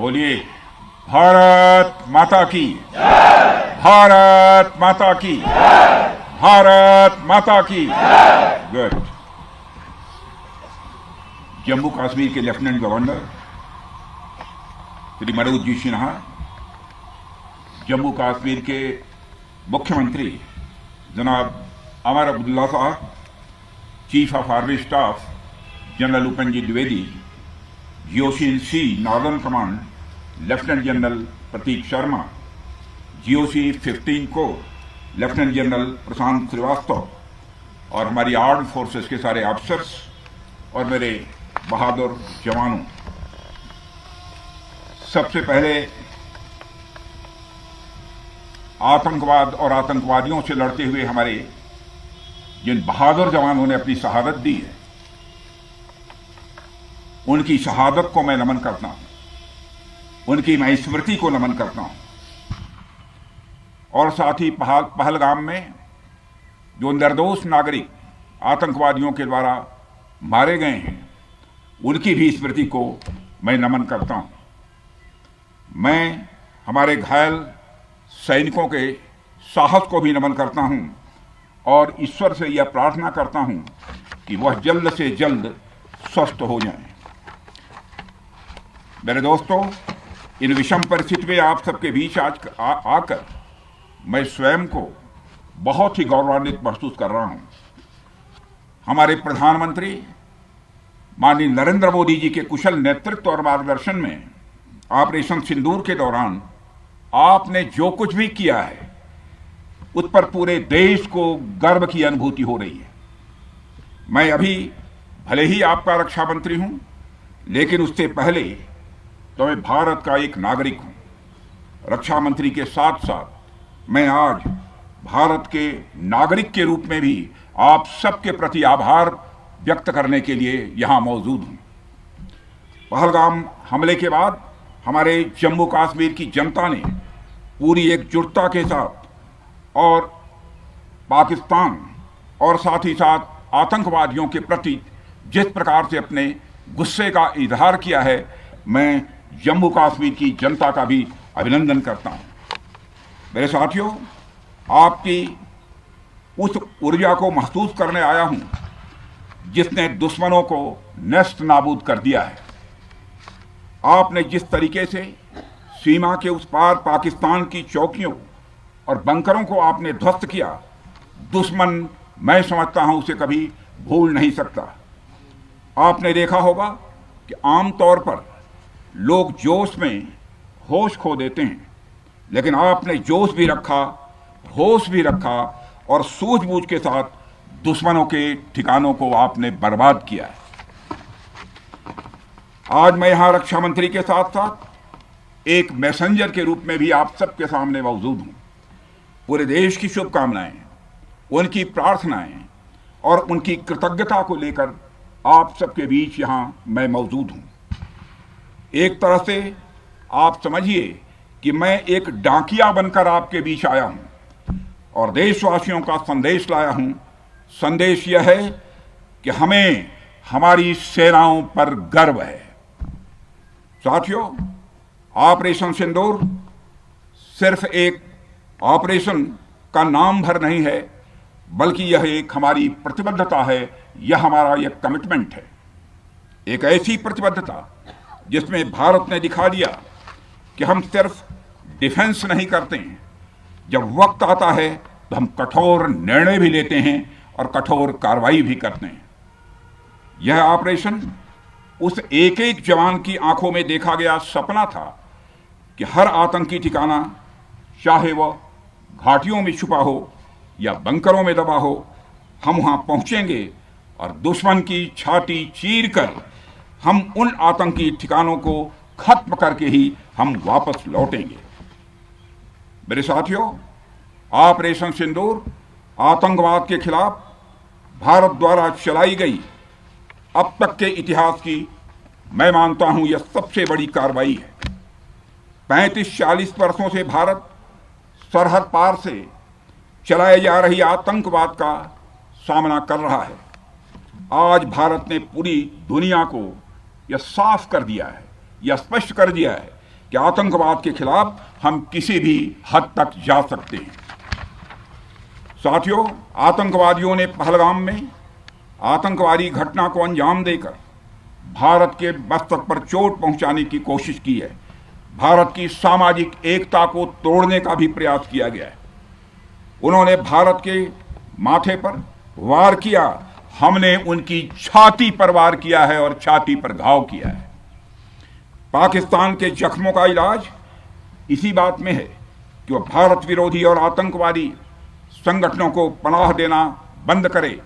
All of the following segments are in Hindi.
बोलिए भारत माता की, भारत माता की, भारत माता की। गुड। जम्मू कश्मीर के लेफ्टिनेंट गवर्नर श्री मनोज जी सिन्हा, जम्मू कश्मीर के मुख्यमंत्री जनाब अमर अब्दुल्ला साहब, chief of army staff general Upendra Dwivedi, GOC C northern command lieutenant general Prateek Sharma, GOC 15 को लेफ्टिनेंट जनरल प्रशांत श्रीवास्तव और हमारी आर्म्ड फोर्सेस के सारे ऑफिसर्स और मेरे बहादुर जवानों, सबसे पहले आतंकवाद और आतंकवादियों से लड़ते हुए हमारे जिन बहादुर जवानों ने अपनी शहादत दी है, उनकी शहादत को मैं नमन करता हूं, उनकी मैं स्मृति को नमन करता हूं। और साथ ही पहलगाम में जो निर्दोष नागरिक आतंकवादियों के द्वारा मारे गए हैं, उनकी भी स्मृति को मैं नमन करता हूं। मैं हमारे घायल सैनिकों के साहस को भी नमन करता हूं और ईश्वर से यह प्रार्थना करता हूं कि वह जल्द से जल्द स्वस्थ हो जाएं। मेरे दोस्तों, इन विषम परिस्थिति में आप सबके बीच आज आकर मैं स्वयं को बहुत ही गौरवान्वित महसूस कर रहा हूं। हमारे प्रधानमंत्री माननीय नरेंद्र मोदी जी के कुशल नेतृत्व और मार्गदर्शन में ऑपरेशन सिंदूर के दौरान आपने जो कुछ भी किया है, उस पर पूरे देश को गर्व की अनुभूति हो रही है। मैं अभी भले ही आपका रक्षा मंत्री हूं, लेकिन उससे पहले तो मैं भारत का एक नागरिक हूं। रक्षा मंत्री के साथ साथ मैं आज भारत के नागरिक के रूप में भी आप सबके प्रति आभार व्यक्त करने के लिए यहां मौजूद हूं। पहलगाम हमले के बाद हमारे जम्मू कश्मीर की जनता ने पूरी एकजुटता के साथ और पाकिस्तान और साथ ही साथ आतंकवादियों के प्रति जिस प्रकार से अपने गुस्से का इजहार किया है, मैं जम्मू कश्मीर की जनता का भी अभिनंदन करता हूं। मेरे साथियों, आपकी उस ऊर्जा को महसूस करने आया हूं जिसने दुश्मनों को नष्ट नाबूद कर दिया है। आपने जिस तरीके से सीमा के उस पार पाकिस्तान की चौकियों और बंकरों को आपने ध्वस्त किया, दुश्मन मैं समझता हूं उसे कभी भूल नहीं सकता। आपने देखा होगा कि आमतौर पर लोग जोश में होश खो देते हैं, लेकिन आपने जोश भी रखा, होश भी रखा और सूझबूझ के साथ दुश्मनों के ठिकानों को आपने बर्बाद किया है। आज मैं यहां रक्षा मंत्री के साथ साथ एक मैसेंजर के रूप में भी आप सबके सामने मौजूद हूं। पूरे देश की शुभकामनाएं, उनकी प्रार्थनाएं और उनकी कृतज्ञता को लेकर आप सबके बीच यहां मैं मौजूद हूं। एक तरह से आप समझिए कि मैं एक डाकिया बनकर आपके बीच आया हूं और देशवासियों का संदेश लाया हूं। संदेश यह है कि हमें हमारी सेनाओं पर गर्व है। साथियों, ऑपरेशन सिंदूर सिर्फ एक ऑपरेशन का नाम भर नहीं है, बल्कि यह एक हमारी प्रतिबद्धता है, यह हमारा एक कमिटमेंट है। एक ऐसी प्रतिबद्धता जिसमें भारत ने दिखा दिया कि हम सिर्फ डिफेंस नहीं करते हैं, जब वक्त आता है तो हम कठोर निर्णय भी लेते हैं और कठोर कार्रवाई भी करते हैं। यह ऑपरेशन उस एक एक जवान की आंखों में देखा गया सपना था कि हर आतंकी ठिकाना, चाहे वह घाटियों में छुपा हो या बंकरों में दबा हो, हम वहां पहुंचेंगे और दुश्मन की छाती चीरकर हम उन आतंकी ठिकानों को खत्म करके ही हम वापस लौटेंगे। मेरे साथियों, ऑपरेशन सिंदूर आतंकवाद के खिलाफ भारत द्वारा चलाई गई अब तक के इतिहास की मैं मानता हूं यह सबसे बड़ी कार्रवाई है। 35-40 वर्षों से भारत सरहद पार से चलाए जा रही आतंकवाद का सामना कर रहा है। आज भारत ने पूरी दुनिया को यह साफ कर दिया है, यह स्पष्ट कर दिया है कि आतंकवाद के खिलाफ हम किसी भी हद तक जा सकते हैं। साथियों, आतंकवादियों ने पहलगाम में आतंकवादी घटना को अंजाम देकर भारत के मस्तक पर चोट पहुंचाने की कोशिश की है। भारत की सामाजिक एकता को तोड़ने का भी प्रयास किया गया है। उन्होंने भारत के माथे पर वार किया, हमने उनकी छाती पर वार किया है और छाती पर घाव किया है। पाकिस्तान के जख्मों का इलाज इसी बात में है कि वह भारत विरोधी और आतंकवादी संगठनों को पनाह देना बंद करे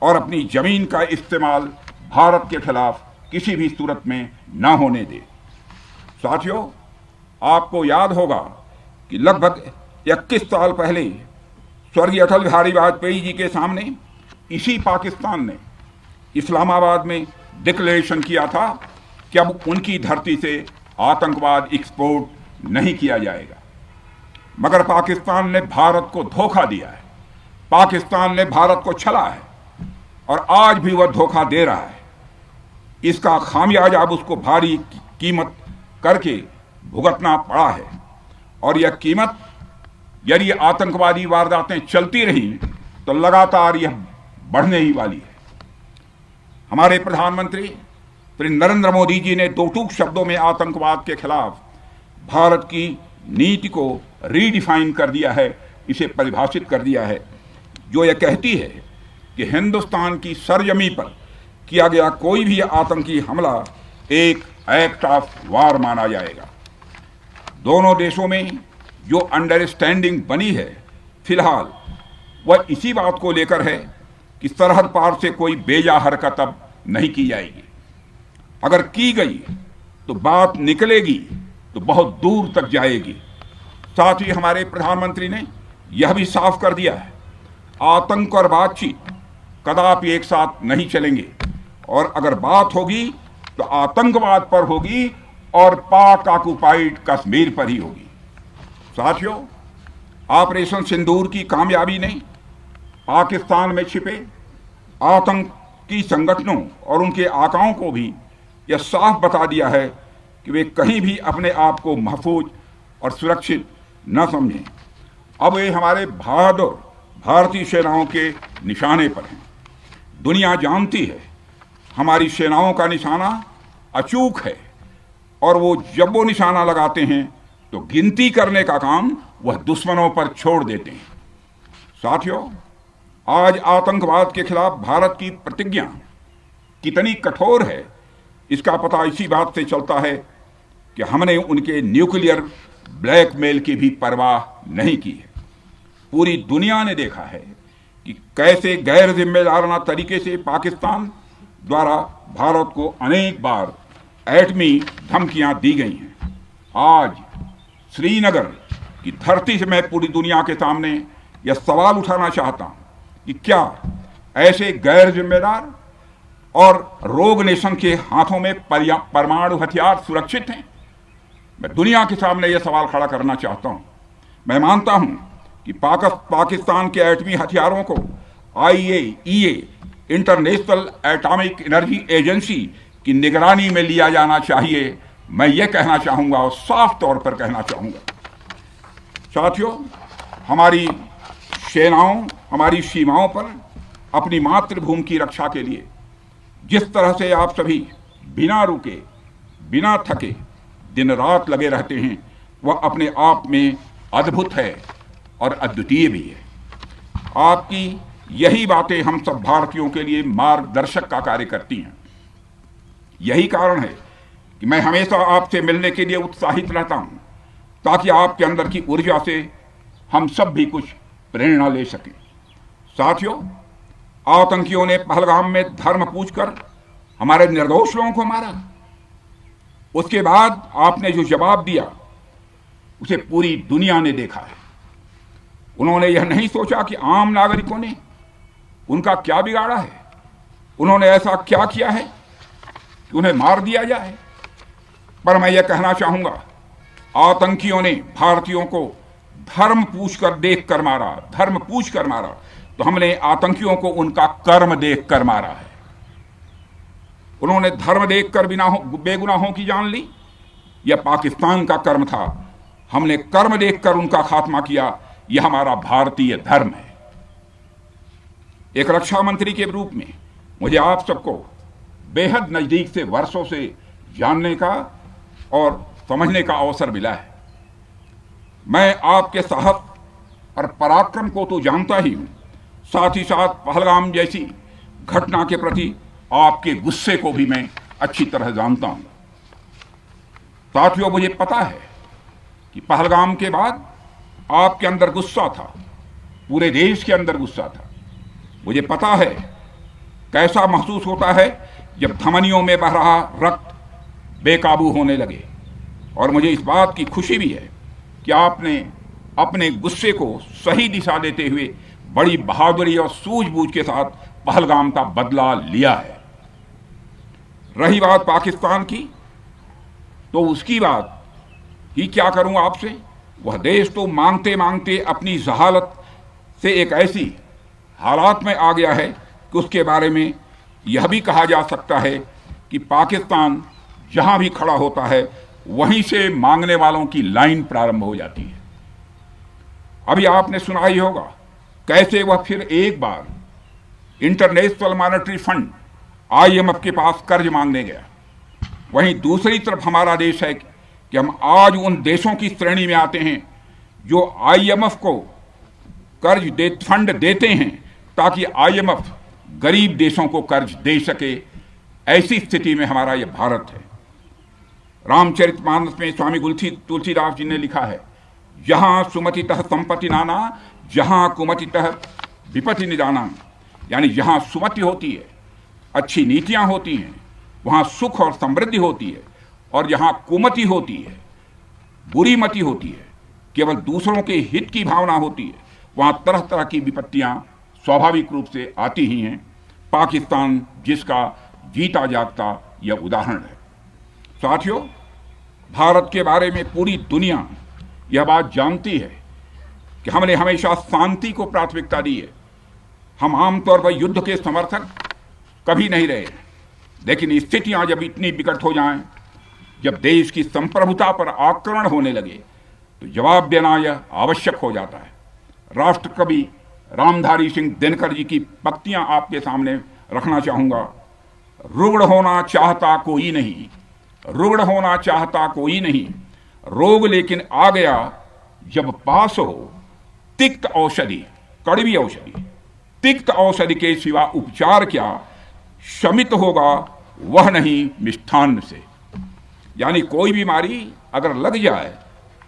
और अपनी जमीन का इस्तेमाल भारत के खिलाफ किसी भी सूरत में न होने दे। साथियों, आपको याद होगा कि लगभग 21 साल पहले स्वर्गीय अटल बिहारी वाजपेयी जी के सामने इसी पाकिस्तान ने इस्लामाबाद में डिक्लेरेशन किया था कि अब उनकी धरती से आतंकवाद एक्सपोर्ट नहीं किया जाएगा। मगर पाकिस्तान ने भारत को धोखा दिया है, पाकिस्तान ने भारत को छला है और आज भी वह धोखा दे रहा है। इसका खामियाजा अब उसको भारी कीमत करके भुगतना पड़ा है और यह कीमत, यदि आतंकवादी वारदातें चलती रही तो लगातार यह बढ़ने ही वाली है। हमारे प्रधानमंत्री श्री नरेंद्र मोदी जी ने दो टूक शब्दों में आतंकवाद के खिलाफ भारत की नीति को रीडिफाइन कर दिया है, इसे परिभाषित कर दिया है, जो यह कहती है कि हिंदुस्तान की सरजमी पर किया गया कोई भी आतंकी हमला एक एक्ट ऑफ वार माना जाएगा। दोनों देशों में जो अंडरस्टैंडिंग बनी है फिलहाल वह इसी बात को लेकर है कि सरहद पार से कोई बेजा हरकत अब नहीं की जाएगी। अगर की गई तो बात निकलेगी तो बहुत दूर तक जाएगी। साथ ही हमारे प्रधानमंत्री ने यह भी साफ कर दिया है, आतंक और बातचीत कदापि एक साथ नहीं चलेंगे और अगर बात होगी तो आतंकवाद पर होगी और पाक ऑक्युपाइड कश्मीर पर ही होगी। साथियों, ऑपरेशन सिंदूर की कामयाबी ने पाकिस्तान में छिपे आतंकी संगठनों और उनके आकाओं को भी यह साफ बता दिया है कि वे कहीं भी अपने आप को महफूज और सुरक्षित न समझें। अब वे हमारे बहादुर भारतीय सेनाओं के निशाने पर हैं। दुनिया जानती है हमारी सेनाओं का निशाना अचूक है और वो जब वो निशाना लगाते हैं तो गिनती करने का काम वह दुश्मनों पर छोड़ देते हैं। साथियों, आज आतंकवाद के खिलाफ भारत की प्रतिज्ञा कितनी कठोर है इसका पता इसी बात से चलता है कि हमने उनके न्यूक्लियर ब्लैकमेल की भी परवाह नहीं की है। पूरी दुनिया ने देखा है कि कैसे गैर जिम्मेदाराना तरीके से पाकिस्तान द्वारा भारत को अनेक बार एटमी धमकियां दी गई हैं। आज श्रीनगर की धरती से मैं पूरी दुनिया के सामने यह सवाल उठाना चाहता हूं कि क्या ऐसे गैर जिम्मेदार और रोग नेशन के हाथों में परमाणु हथियार सुरक्षित हैं? मैं दुनिया के सामने यह सवाल खड़ा करना चाहता हूं। मैं मानता हूं कि पाकिस्तान के एटमी हथियारों को IAEA international atomic energy agency की निगरानी में लिया जाना चाहिए। मैं ये कहना चाहूँगा और साफ तौर पर कहना चाहूँगा। साथियों, हमारी सेनाओं हमारी सीमाओं पर अपनी मातृभूमि की रक्षा के लिए जिस तरह से आप सभी बिना रुके बिना थके दिन रात लगे रहते हैं वह अपने आप में अद्भुत है और अद्वितीय भी है। आपकी यही बातें हम सब भारतीयों के लिए मार्गदर्शक का कार्य करती हैं। यही कारण है कि मैं हमेशा आपसे मिलने के लिए उत्साहित रहता हूं ताकि आपके अंदर की ऊर्जा से हम सब भी कुछ प्रेरणा ले सकें। साथियों, आतंकियों ने पहलगाम में धर्म पूछकर हमारे निर्दोष लोगों को मारा। उसके बाद आपने जो जवाब दिया उसे पूरी दुनिया ने देखा है। उन्होंने यह नहीं सोचा कि आम नागरिकों ने उनका क्या बिगाड़ा है, उन्होंने ऐसा क्या किया है कि उन्हें मार दिया जाए। पर मैं यह कहना चाहूंगा, आतंकियों ने भारतीयों को धर्म पूछकर देखकर मारा, धर्म पूछकर मारा, तो हमने आतंकियों को उनका कर्म देखकर मारा है। उन्होंने धर्म देखकर बेगुनाहों की जान ली, यह पाकिस्तान का कर्म था। हमने कर्म देखकर उनका खात्मा किया। यह हमारा भारतीय धर्म है। एक रक्षा मंत्री के रूप में मुझे आप सबको बेहद नजदीक से वर्षों से जानने का और समझने का अवसर मिला है। मैं आपके साहस और पराक्रम को तो जानता ही हूं, साथ ही साथ पहलगाम जैसी घटना के प्रति आपके गुस्से को भी मैं अच्छी तरह जानता हूं। साथियों, मुझे पता है कि पहलगाम के बाद आपके अंदर गुस्सा था, पूरे देश के अंदर गुस्सा था। मुझे पता है कैसा महसूस होता है जब धमनियों में बह रहा रक्त बेकाबू होने लगे। और मुझे इस बात की खुशी भी है कि आपने अपने गुस्से को सही दिशा देते हुए बड़ी बहादुरी और सूझबूझ के साथ पहलगाम का बदला लिया है। रही बात पाकिस्तान की, तो उसकी बात ही क्या करूं आपसे। वह देश तो मांगते मांगते अपनी जहालत से एक ऐसी हालात में आ गया है कि उसके बारे में यह भी कहा जा सकता है कि पाकिस्तान जहां भी खड़ा होता है वहीं से मांगने वालों की लाइन प्रारंभ हो जाती है। अभी आपने सुना ही होगा कैसे वह फिर एक बार इंटरनेशनल मॉनेटरी फंड IMF के पास कर्ज मांगने गया। वहीं दूसरी तरफ हमारा देश है कि हम आज उन देशों की श्रेणी में आते हैं जो IMF को फंड देते हैं ताकि IMF गरीब देशों को कर्ज दे सके। ऐसी स्थिति में हमारा यह भारत है। रामचरितमानस में स्वामी तुलसीदास जी ने लिखा है, जहां सुमतितः संपत्ति नाना, जहां कुमतितः विपत्ति निदाना। यानी जहां सुमति होती है, अच्छी नीतियां होती हैं, वहां सुख और समृद्धि होती है, और जहां कुमति होती है, बुरी मति होती है, केवल दूसरों के हित की भावना होती है, वहां तरह तरह की विपत्तियां स्वाभाविक रूप से आती ही हैं। पाकिस्तान जिसका जीता जागता यह उदाहरण है। साथियों, भारत के बारे में पूरी दुनिया यह बात जानती है कि हमने हमेशा शांति को प्राथमिकता दी है। हम आमतौर पर युद्ध के समर्थक कभी नहीं रहे, लेकिन स्थितियां जब इतनी विकट हो जाएं, जब देश की संप्रभुता पर आक्रमण होने लगे, तो जवाब देना यह आवश्यक हो जाता है। राष्ट्रकवि रामधारी सिंह दिनकर जी की पंक्तियां आपके सामने रखना चाहूंगा। रुग्ण होना चाहता कोई नहीं, रुग्ण होना चाहता कोई नहीं, रोग लेकिन आ गया जब पास हो तिक्त औषधि, कड़वी औषधि, तिक्त औषधि के सिवा उपचार क्या, शमित होगा वह नहीं मिष्ठान्न से। यानी कोई बीमारी अगर लग जाए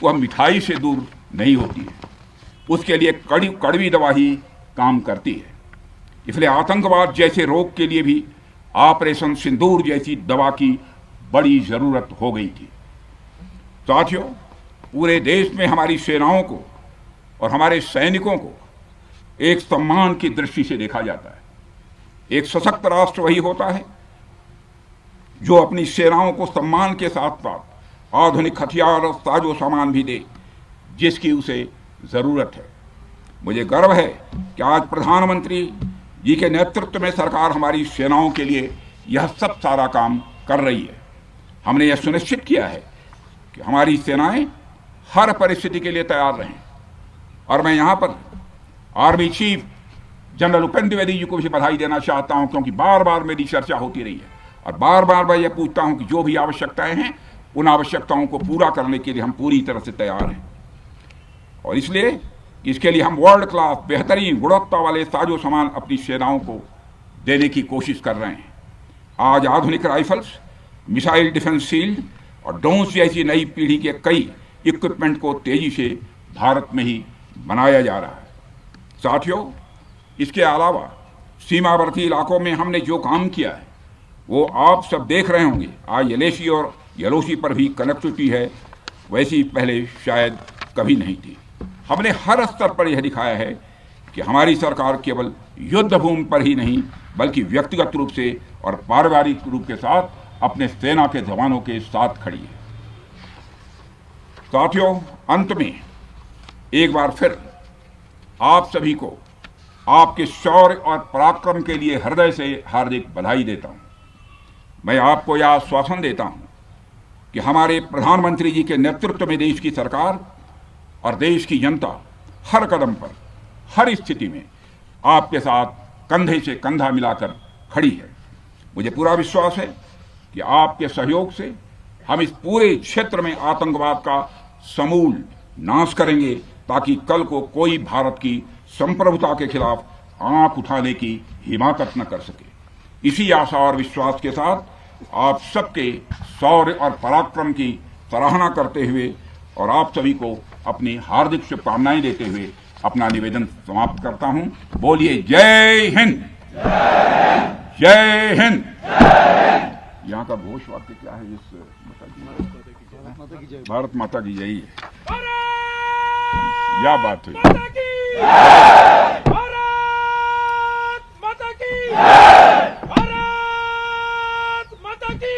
तो वह मिठाई से दूर नहीं होती है, उसके लिए कड़वी दवा ही काम करती है। इसलिए आतंकवाद जैसे रोग के लिए भी ऑपरेशन सिंदूर जैसी दवा की बड़ी जरूरत हो गई थी। साथियों, पूरे देश में हमारी सेनाओं को और हमारे सैनिकों को एक सम्मान की दृष्टि से देखा जाता है। एक सशक्त राष्ट्र वही होता है जो अपनी सेनाओं को सम्मान के साथ साथ आधुनिक हथियार और साजो सामान भी दे जिसकी उसे जरूरत है। मुझे गर्व है कि आज प्रधानमंत्री जी के नेतृत्व में सरकार हमारी सेनाओं के लिए यह सब सारा काम कर रही है। हमने यह सुनिश्चित किया है कि हमारी सेनाएं हर परिस्थिति के लिए तैयार रहें। और मैं यहाँ पर army chief general Upendra Dwivedi ji को भी बधाई देना चाहता हूँ, क्योंकि बार बार मेरी चर्चा होती रही है और बार बार मैं यह पूछता हूँ कि जो भी आवश्यकताएं हैं उन आवश्यकताओं को पूरा करने के लिए हम पूरी तरह से तैयार हैं। और इसलिए इसके लिए हम वर्ल्ड क्लास बेहतरीन गुणवत्ता वाले साजो सामान अपनी सेनाओं को देने की कोशिश कर रहे हैं। आज आधुनिक राइफल्स, मिसाइल डिफेंस शील्ड और ड्रोन्स जैसी नई पीढ़ी के कई इक्विपमेंट को तेजी से भारत में ही बनाया जा रहा है। साथियों, इसके अलावा सीमावर्ती इलाकों में हमने जो काम किया है वो आप सब देख रहे होंगे। आज LAC और LOC पर भी कनेक्टिविटी है, वैसी पहले शायद कभी नहीं थी। हमने हर स्तर पर यह दिखाया है कि हमारी सरकार केवल युद्ध भूमि पर ही नहीं बल्कि व्यक्तिगत रूप से और पारिवारिक रूप के साथ अपने सेना के जवानों के साथ खड़ी है। साथियों, अंत में एक बार फिर आप सभी को आपके शौर्य और पराक्रम के लिए हृदय से हार्दिक बधाई देता हूं। मैं आपको यह आश्वासन देता हूं कि हमारे प्रधानमंत्री जी के नेतृत्व में देश की सरकार और देश की जनता हर कदम पर, हर स्थिति में आपके साथ कंधे से कंधा मिलाकर खड़ी है। मुझे पूरा विश्वास है कि आपके सहयोग से हम इस पूरे क्षेत्र में आतंकवाद का समूल नाश करेंगे, ताकि कल को कोई भारत की संप्रभुता के खिलाफ आंख उठाने की हिमाकत न कर सके। इसी आशा और विश्वास के साथ आप सबके शौर्य और पराक्रम की सराहना करते हुए और आप सभी को अपनी हार्दिक शुभकामनाएं देते हुए अपना निवेदन समाप्त करता हूं। बोलिए जय हिंद, जय हिंद। यहाँ का घोष वाक्य क्या है? इस भारत माता की जय है। क्या बात हुई? भारत माता की, भारत माता की।